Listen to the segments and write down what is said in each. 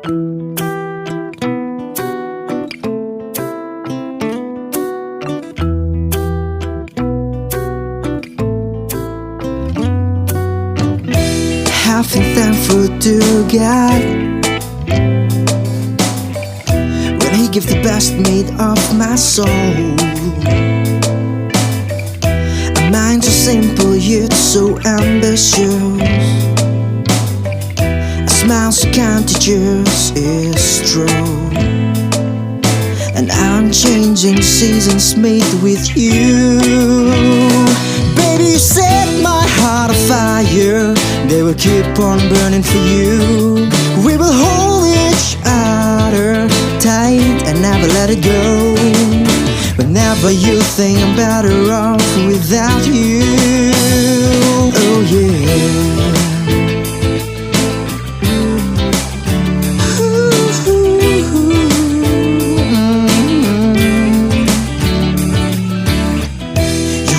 I've been thankful to God when He gave the best made of my soul. A mind so simple yet so ambitious, a smile so contagious is true. An unchanging seasons made with you. Baby, you set my heart afire. They will keep on burning for you. We will hold each other tight and never let it go. Whenever you think I'm better off without you. Oh yeah.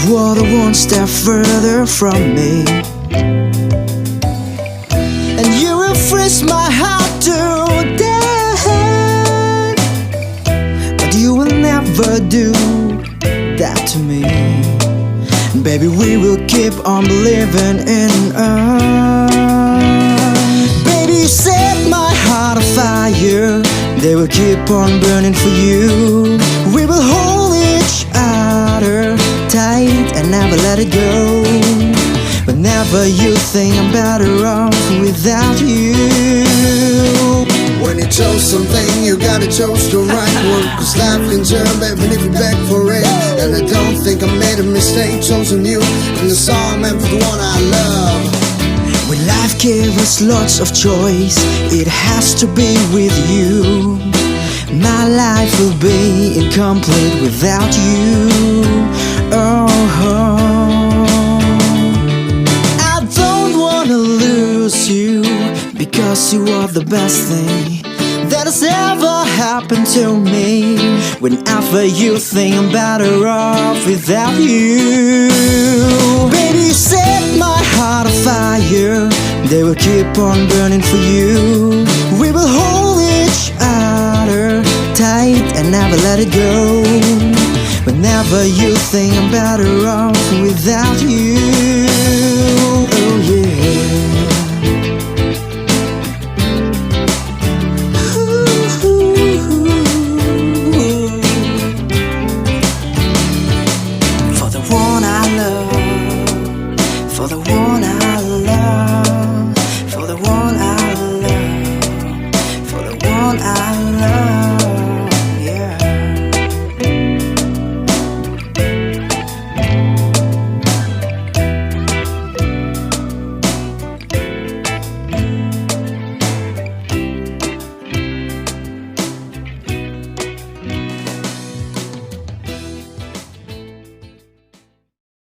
You are the one step further from me, and you will freeze my heart to death. But you will never do that to me. Baby, we will keep on believing in us. Baby, you set my heart afire. They will keep on burning for you. We will hold each other tight and never let it go. Whenever you think I'm better off without you. When you chose something, you gotta chose the right one. Cause life can turn, baby, if you beg for it. And I don't think I made a mistake choosing you. And the song meant for the one I love. When life gave us lots of choice, it has to be with you. My life will be incomplete without you. Oh, I don't wanna lose you, because you are the best thing that has ever happened to me. Whenever you think I'm better off without you. Baby, you set my heart afire. They will keep on burning for you.